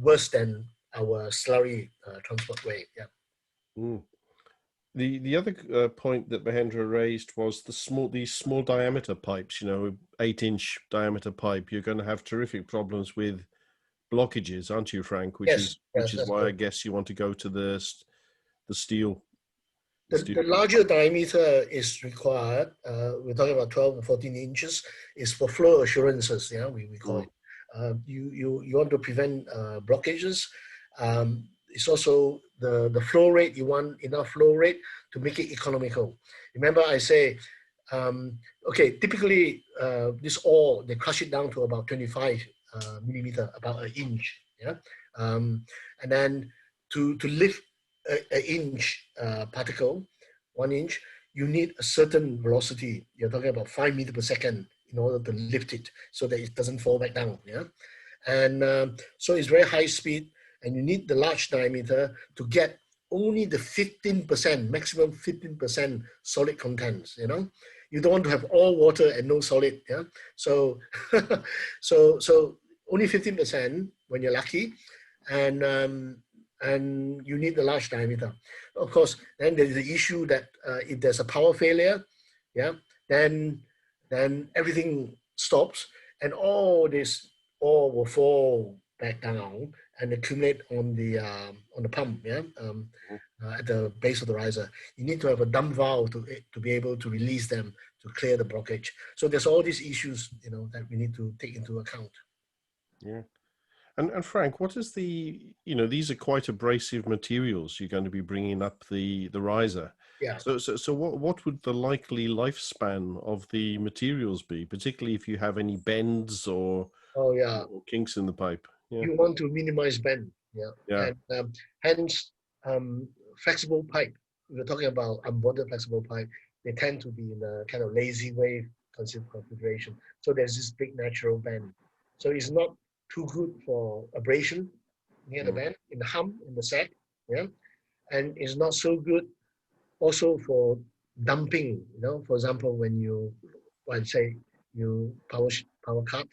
worse than our slurry transport way. Yeah.
Mm. The other point that Mahendra raised was these small diameter pipes. You know, 8-inch diameter pipe. You're going to have terrific problems with blockages, aren't you, Frank? Which
Yes.
is
Yes. That's
why I
true.
guess you want to go to the steel the steel.
The larger diameter is required. We're talking about 12 and 14 inches. Is for flow assurances. Yeah, we call
Mm.
it. You want to prevent blockages. It's also the flow rate. You want enough flow rate to make it economical. Remember, I say, okay. Typically, this ore they crush it down to about 25 millimeter, about an inch. Yeah, and then to lift an inch particle, 1 inch, you need a certain velocity. You're talking about 5 meters per second in order to lift it so that it doesn't fall back down. Yeah, and so it's very high speed, and you need the large diameter to get only the 15%, maximum 15% solid contents. You know, you don't want to have all water and no solid. Yeah, so so only 15% when you're lucky, and you need the large diameter. Of course, then there's the issue that if there's a power failure, yeah, then everything stops, and all this ore will fall back down and accumulate on the pump, yeah, at the base of the riser. You need to have a dump valve to be able to release them to clear the blockage. So there's all these issues, you know, that we need to take into account.
Yeah. And Frank, what is these are quite abrasive materials you're going to be bringing up the riser.
Yeah.
So what would the likely lifespan of the materials be, particularly if you have any bends or,
Oh yeah.
or kinks in the pipe? Yeah.
You want to minimize bend, yeah,
Yeah.
and hence flexible pipe. We're talking about unbonded flexible pipe. they tend to be in a kind of lazy wave configuration. So there's this big natural bend. So it's not too good for abrasion near the bend, in the hump, in the sag, yeah, and it's not so good also for dumping. For example, when you, let's say, you power cut,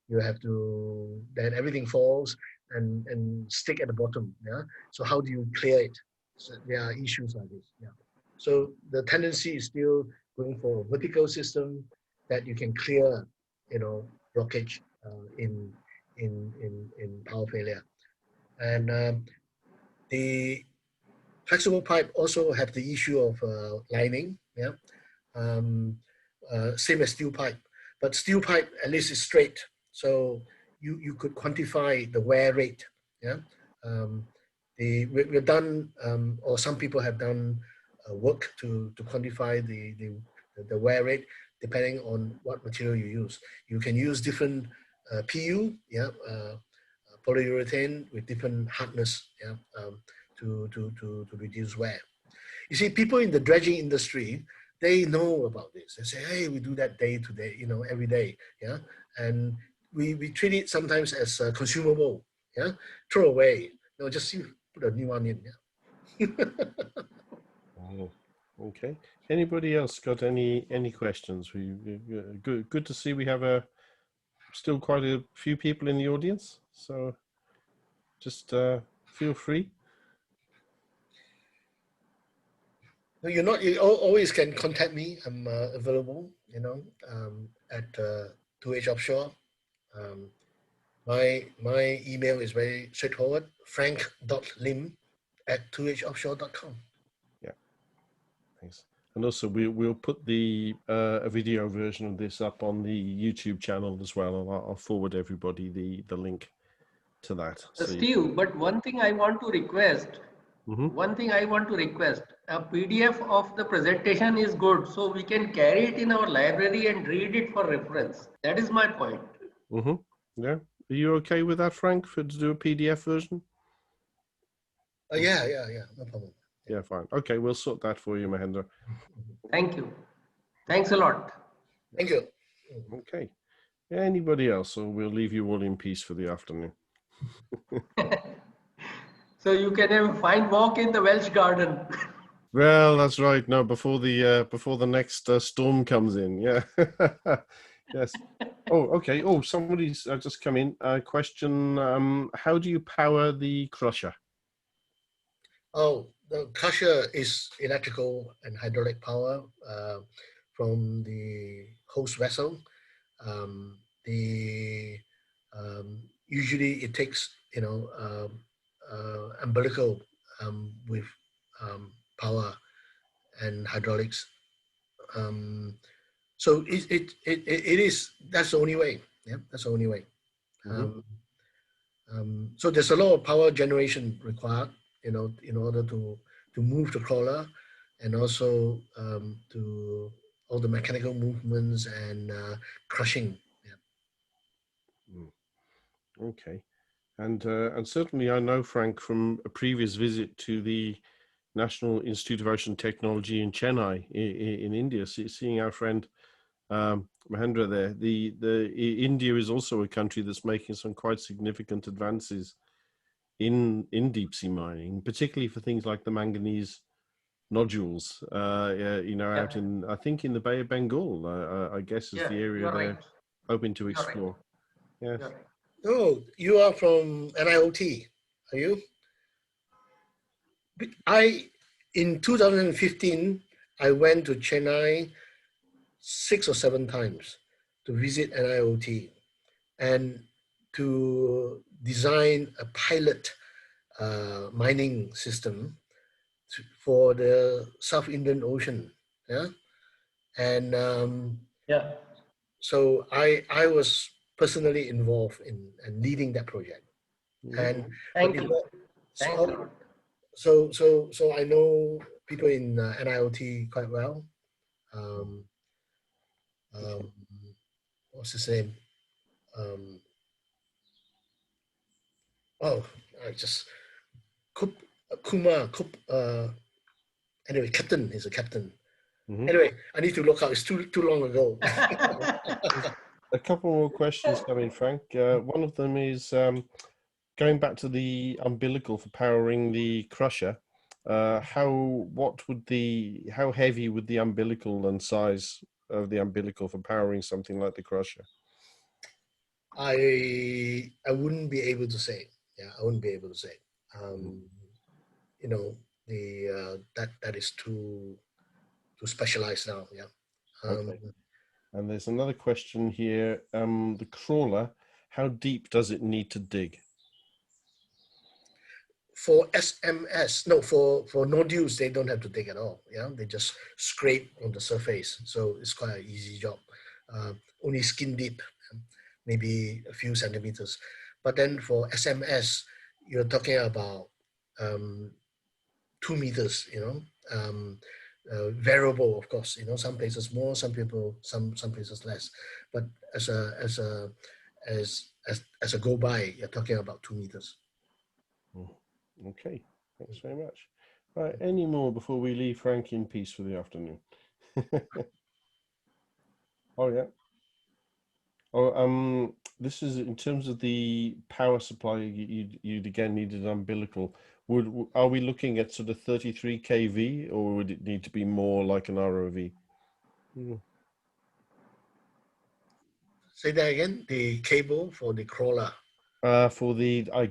you have to, then everything falls and stick at the bottom. Yeah. So how do you clear it? So there are issues like this. Yeah. So the tendency is still going for a vertical system that you can clear, blockage in power failure. And the flexible pipe also have the issue of lining. Yeah. Same as steel pipe, but steel pipe at least is straight, so you could quantify the wear rate. Yeah, we've done, or some people have done work to quantify the wear rate depending on what material you use. You can use different PU, yeah, polyurethane with different hardness, yeah, to reduce wear. You see, people in the dredging industry, they know about this. They say, hey, we do that day to day, every day. Yeah. And we treat it sometimes as a consumable. Yeah. Throw away. No, just put a new one in. Yeah.
Oh, okay. Anybody else got any questions? Good to see we have still quite a few people in the audience. So just feel free.
No, you always can contact me. I'm available, at 2H Offshore. Um, my email is very straightforward, frank.lim@2hoffshore.com.
Yeah, thanks. And also we'll put the a video version of this up on the YouTube channel as well, and I'll forward everybody the link to that. So
Steve, but one thing I want to request, a PDF of the presentation is good, so we can carry it in our library and read it for reference. That is my point.
Yeah. Are you okay with that, Frank, to do a PDF version?
Yeah, no problem.
Yeah, fine. Okay, we'll sort that for you, Mahendra.
Thank you. Thanks a lot.
Thank you.
Okay. Anybody else, or we'll leave you all in peace for the afternoon.
So you can have a fine walk in the Welsh garden.
Well, that's right. No, before the next storm comes in. Yeah. Yes. Oh, okay. Oh, somebody's just come in. Question: how do you power the crusher?
Oh, the crusher is electrical and hydraulic power from the host vessel. The Usually it takes umbilical with power and hydraulics. So it is, that's the only way. Yeah, that's the only way. Um, so there's a lot of power generation required, in order to move the crawler, and also to all the mechanical movements and crushing. Yeah.
Okay. And certainly I know, Frank, from a previous visit to the National Institute of Ocean Technology in Chennai in India, seeing our friend Mahendra there. India is also a country that's making some quite significant advances in deep sea mining, particularly for things like the manganese nodules. Out
Yeah,
in, I think, in the Bay of Bengal, I guess is
yeah,
the area
you're right.
they're hoping to
You're right.
explore. Yes.
You're right.
Oh, you are from NIOT, are you? In 2015, I went to Chennai 6 or 7 times to visit NIOT and to design a pilot mining system for the South Indian Ocean. Yeah, and
Yeah.
so I was personally involved in and leading that project. And but
Thank
it
you.
was
Thanks a
so
lot.
so I know people in NIOT quite well. Um, um, what's his name? Um, oh, I just Kumar. Anyway, captain. He's a captain.
Mhm.
Anyway, I need to look out. It's too long ago.
A couple more questions coming, Frank. One of them is going back to the umbilical for powering the crusher. How heavy would the umbilical and size of the umbilical for powering something like the crusher?
I wouldn't be able to say. Yeah, I wouldn't be able to say. You know, that is too specialized now. Yeah.
Okay. And there's another question here. The crawler, how deep does it need to dig?
For SMS, no, for nodules, they don't have to dig at all. Yeah, they just scrape on the surface, so it's quite an easy job. Only skin deep, maybe a few centimeters. But then for SMS, you're talking about 2 meters. Variable, of course. Some places more, some places less. But as a go by, you're talking about 2 meters.
Okay, thanks very much. Right, any more before we leave Frank in peace for the afternoon? Oh yeah. Oh, this is in terms of the power supply. You'd again need an umbilical. Are we looking at sort of 33 kV, or would it need to be more like an ROV?
Say that again. The cable for the crawler.
I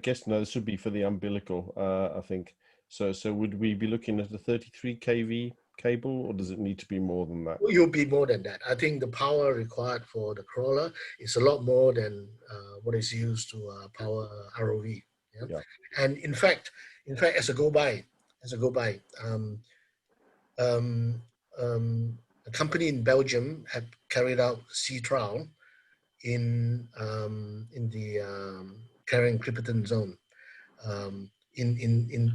guess no, this would be for the umbilical. I think so. So would we be looking at a 33 kV cable, or does it need to be more than that?
You'll be more than that. I think the power required for the crawler is a lot more than what is used to power ROV. Yeah?
Yeah.
And in fact, as a go by, a company in Belgium had carried out sea trial in the Carrying Clipperton zone, in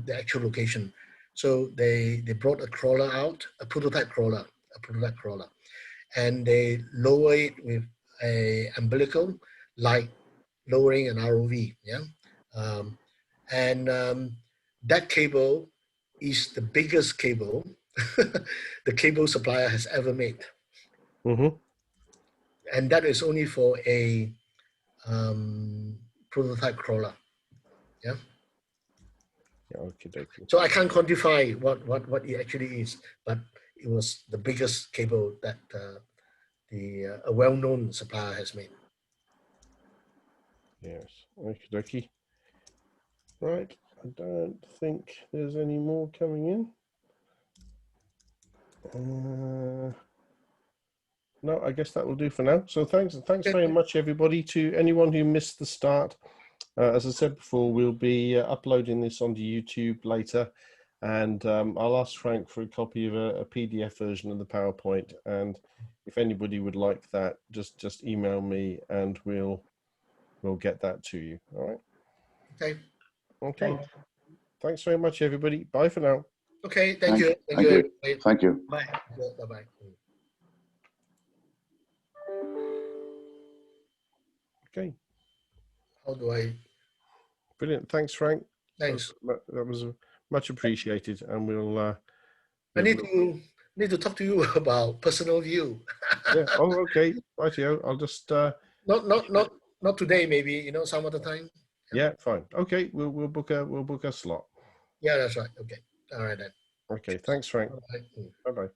the actual location. So they brought a crawler out, a prototype crawler, and they lower it with a umbilical, like lowering an ROV. Yeah, and that cable is the biggest cable the cable supplier has ever made.
Mm-hmm.
And that is only for a prototype crawler. Yeah.
Yeah. Okay.
So I can't quantify what it actually is, but it was the biggest cable that a well-known supplier has made.
Yes. Okay. Right. I don't think there's any more coming in. No, I guess that will do for now. So thanks very much, everybody. To anyone who missed the start, as I said before, we'll be uploading this onto YouTube later, and I'll ask Frank for a copy of a PDF version of the PowerPoint. And if anybody would like that, just email me, and we'll get that to you. All right.
Okay.
Okay. Thanks very much, everybody. Bye for now.
Okay. Thank you. Thank you.
Thank you.
Bye. Bye-bye.
Okay.
How do I?
Brilliant. Thanks, Frank.
Thanks.
That was much appreciated, and we'll.
I need to talk to you about personal view.
Yeah. Oh, okay. Rightio. I'll just.
Not today. Maybe some other time.
Yeah. Fine. Okay. We'll book a slot.
Yeah, that's right. Okay. All right then.
Okay. Thanks, Frank.
Bye.
Bye-bye.